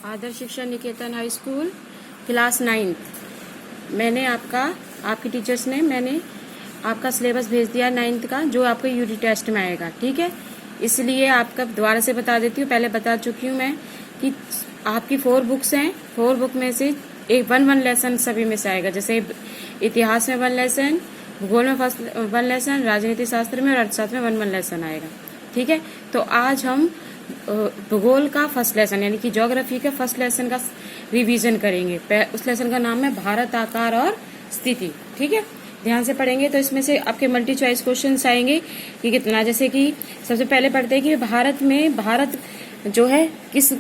आदर्श शिक्षा निकेतन high school class 9th। मैंने आपके टीचर्स ने आपका सिलेबस भेज दिया 9th का, जो आपके यूनिट टेस्ट में आएगा। ठीक है, इसलिए आपका दोबारा से बता देती हूँ। पहले बता चुकी हूँ मैं कि आपकी 4 बुक्स हैं। 4 बुक में से एक 1 लेसन सभी में से आएगा। जैसे इतिहास में 1 लेसन, भूगोल में 1 लेसन, राजनीति शास्त्र में और अर्थशास्त्र में 1 लेसन आएगा। ठीक है, तो आज हम भूगोल का फर्स्ट लेसन यानी कि ज्योग्राफी के फर्स्ट लेसन का रिवीजन करेंगे। उस लेसन का नाम है भारत, आकार और स्थिति। ठीक है, ध्यान से पढ़ेंगे तो इसमें से आपके मल्टी चॉइस क्वेश्चंस आएंगे कि कितना। जैसे कि सबसे पहले पढ़ते हैं कि भारत जो है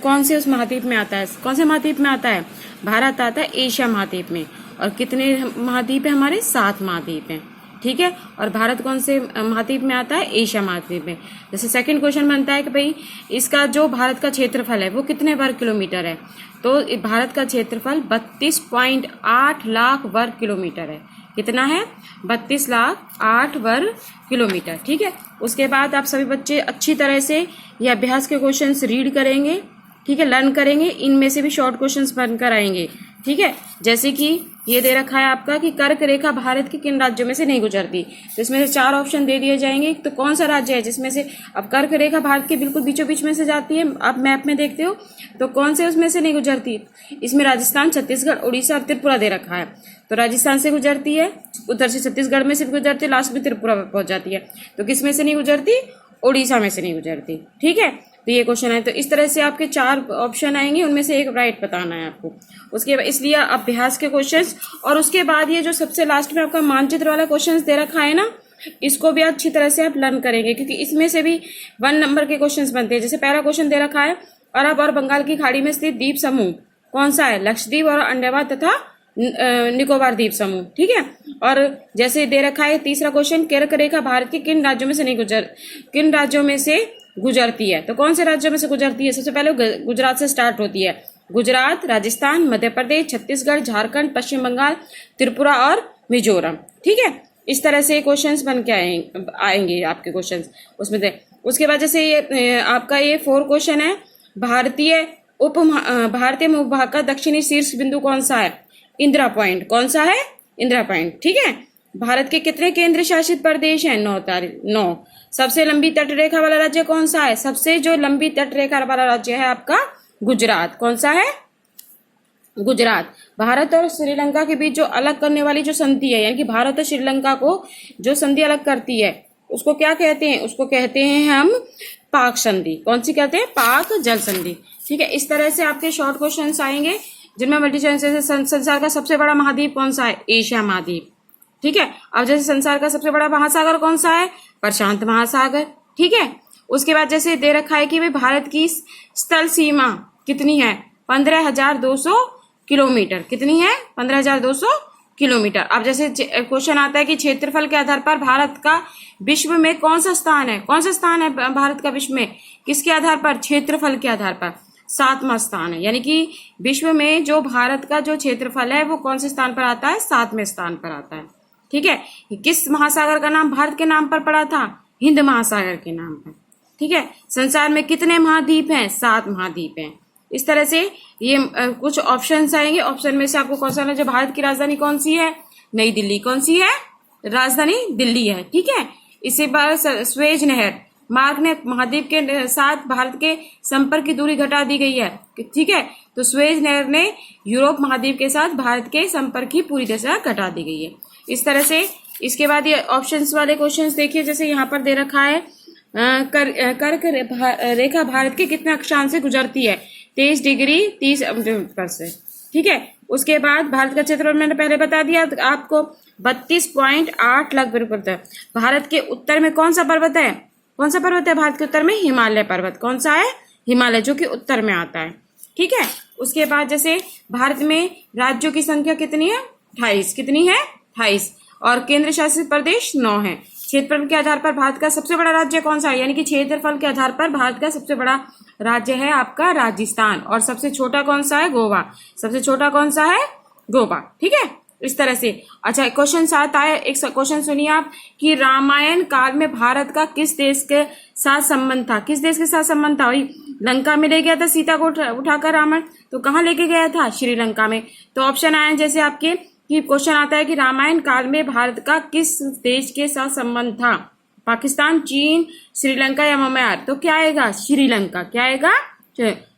कौन से उस महाद्वीप में आता है। कौन से महाद्वीप में आता है? भारत आता है एशिया महाद्वीप में। और कितने महाद्वीप है हमारे? 7 महाद्वीप हैं। ठीक है, और भारत कौन से महाद्वीप में आता है? एशिया महाद्वीप में। जैसे सेकंड क्वेश्चन बनता है कि भाई इसका जो भारत का क्षेत्रफल है वो कितने वर्ग किलोमीटर है? तो भारत का क्षेत्रफल 32.8 लाख वर्ग किलोमीटर है। कितना है? 32 लाख 8 वर्ग किलोमीटर। ठीक है, उसके बाद आप सभी बच्चे अच्छी तरह से ये अभ्यास के क्वेश्चंस रीड करेंगे। ठीक है, लर्न करेंगे। इनमें से भी शॉर्ट क्वेश्चंस बनकर आएंगे। ठीक है, जैसे कि ये दे रखा है आपका कि कर्क रेखा भारत के किन राज्यों में से नहीं गुजरती। तो इसमें से 4 ऑप्शन दे दिए जाएंगे। तो कौन सा राज्य है जिसमें से अब कर्क रेखा भारत के बिल्कुल बीचों बीच में से जाती है? आप मैप में देखते हो तो कौन से उसमें से नहीं गुजरती? इसमें राजस्थान, छत्तीसगढ़, उड़ीसा और त्रिपुरा दे रखा है। तो राजस्थान से गुजरती है, उधर से छत्तीसगढ़ में से भी गुजरती है, लास्ट में त्रिपुरा पहुंच जाती है। तो किस में से नहीं गुजरती? उड़ीसा में से नहीं गुजरती। ठीक है, तो ये क्वेश्चन है। तो इस तरह से आपके 4 ऑप्शन आएंगे, उनमें से एक राइट बताना है आपको। उसके बाद इसलिए अभ्यास के क्वेश्चंस, और उसके बाद ये जो सबसे लास्ट में आपका मानचित्र वाला क्वेश्चंस दे रखा है ना, इसको भी अच्छी तरह से आप लर्न करेंगे, क्योंकि इसमें से भी 1 नंबर के क्वेश्चंस बनते हैं। जैसे पहला क्वेश्चन दे रखा है अरब और बंगाल की खाड़ी में स्थित द्वीप समूह कौन सा है? लक्षद्वीप और अंडमान तथा निकोबार द्वीप समूह। ठीक है, और जैसे दे रखा है तीसरा क्वेश्चन, कर्क रेखा भारत के किन राज्यों में से गुजरती है? तो कौन से राज्यों में से गुजरती है? सबसे पहले गुजरात से स्टार्ट होती है। गुजरात, राजस्थान, मध्य प्रदेश, छत्तीसगढ़, झारखंड, पश्चिम बंगाल, त्रिपुरा और मिजोरम। ठीक है, इस तरह से क्वेश्चंस बन के आएंगे आपके क्वेश्चंस उसमें से। उसके बाद जैसे ये आपका ये 4 क्वेश्चन है, भारतीय भूभाग का दक्षिणी शीर्ष बिंदु कौन सा है? इंदिरा पॉइंट। कौन सा है? इंदिरा पॉइंट। ठीक है, भारत के कितने केंद्र शासित प्रदेश हैं? 9। सबसे लंबी तटरेखा वाला राज्य कौन सा है? सबसे जो लंबी तटरेखा वाला राज्य है आपका गुजरात। कौन सा है? गुजरात। भारत और श्रीलंका के बीच जो अलग करने वाली जो संधि है, यानी कि भारत और श्रीलंका को जो संधि अलग करती है, उसको क्या कहते हैं? उसको कहते हैं हम पाक संधि। कौन सी कहते हैं? पाक जल संधि। ठीक है, इस तरह से आपके शॉर्ट क्वेश्चन आएंगे जिनमें मल्टी चॉइस से संसार का सबसे बड़ा महाद्वीप कौन सा है? एशिया महाद्वीप। ठीक है, अब जैसे संसार का सबसे बड़ा महासागर कौन सा है? प्रशांत महासागर। ठीक है, उसके बाद जैसे दे रखा है कि भाई भारत की स्थल सीमा कितनी है? 15,200 किलोमीटर। कितनी है? 15,200 किलोमीटर। अब जैसे क्वेश्चन आता है कि क्षेत्रफल के आधार पर भारत का विश्व में कौन सा स्थान है? कौन सा स्थान है भारत का विश्व में? किसके आधार पर? क्षेत्रफल के आधार पर 7वां स्थान है। यानी कि विश्व में जो भारत का जो क्षेत्रफल है वो कौन से स्थान पर आता है? 7वें स्थान पर आता है। ठीक है, किस महासागर का नाम भारत के नाम पर पड़ा था? हिंद महासागर के नाम पर। ठीक है, संसार में कितने महाद्वीप हैं? 7 महाद्वीप हैं। इस तरह से ये कुछ ऑप्शंस आएंगे। ऑप्शन में से आपको कौन सा जो भारत की राजधानी कौन सी है? नई दिल्ली। कौन सी है? राजधानी दिल्ली है। ठीक है, इसी बार स्वेज नहर मार्ग ने महाद्वीप के साथ भारत के संपर्क की दूरी घटा दी गई है। ठीक है, तो स्वेज नहर ने यूरोप महाद्वीप के साथ भारत के संपर्क की पूरी तरह से घटा दी गई है। इस तरह से इसके बाद ये ऑप्शंस वाले क्वेश्चंस देखिए। जैसे यहाँ पर दे रखा है कर्क रेखा भारत के कितने अक्षांश से गुजरती है? 23 डिग्री 30 पर से। ठीक है, उसके बाद भारत का क्षेत्रफल मैंने पहले बता दिया आपको 32.8 लाख पर्वत है। भारत के उत्तर में कौन सा पर्वत है? कौन सा पर्वत है भारत के उत्तर में? हिमालय पर्वत। कौन सा है? हिमालय, जो कि उत्तर में आता है। ठीक है, उसके बाद जैसे भारत में राज्यों की संख्या कितनी है? 28। कितनी है? 28। और केंद्र शासित प्रदेश 9 है। क्षेत्रफल के आधार पर भारत का सबसे बड़ा राज्य कौन सा है? यानी कि क्षेत्रफल के आधार पर भारत का सबसे बड़ा राज्य है आपका राजस्थान। और सबसे छोटा कौन सा है? गोवा। सबसे छोटा कौन सा है? गोवा। ठीक है, इस तरह से। अच्छा, क्वेश्चन 7 आया। एक क्वेश्चन सुनिए आप कि रामायण काल में भारत का किस देश के साथ संबंध था? किस देश के साथ संबंध था? वही लंका में ले गया था सीता को उठाकर रावण, तो कहाँ लेके गया था? श्रीलंका में। तो ऑप्शन आए जैसे आपके कि क्वेश्चन आता है कि रामायण काल में भारत का किस देश के साथ संबंध था? पाकिस्तान, चीन, श्रीलंका या म्यांमार? तो क्या आएगा? श्रीलंका। क्या आएगा?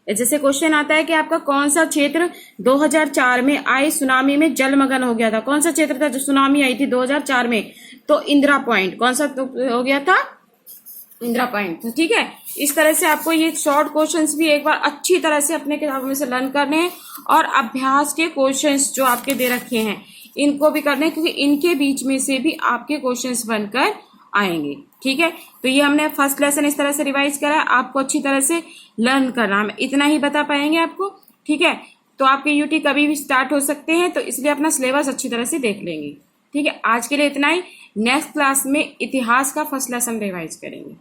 जैसे क्वेश्चन आता है कि आपका कौन सा क्षेत्र 2004 में आई सुनामी में जलमग्न हो गया था? कौन सा क्षेत्र था जो सुनामी आई थी 2004 में? तो इंदिरा पॉइंट। कौन सा तो हो गया था? इंदिरा पॉइंट। तो ठीक है, इस तरह से आपको ये शॉर्ट क्वेश्चंस भी एक बार अच्छी तरह से अपने किताबों में से लर्न करने हैं और अभ्यास के क्वेश्चंस जो आपके दे रखे हैं इनको भी करने हैं, क्योंकि इनके बीच में से भी आपके क्वेश्चंस बनकर आएंगे। ठीक है, तो ये हमने फर्स्ट लेसन इस तरह से रिवाइज करा, आपको अच्छी तरह से लर्न करना, हम इतना ही बता पाएंगे आपको। ठीक है, तो आपके यूटी कभी भी स्टार्ट हो सकते हैं, तो इसलिए अपना सिलेबस अच्छी तरह से देख लेंगे। ठीक है, आज के लिए इतना ही। नेक्स्ट क्लास में इतिहास का फर्स्ट लेसन रिवाइज करेंगे।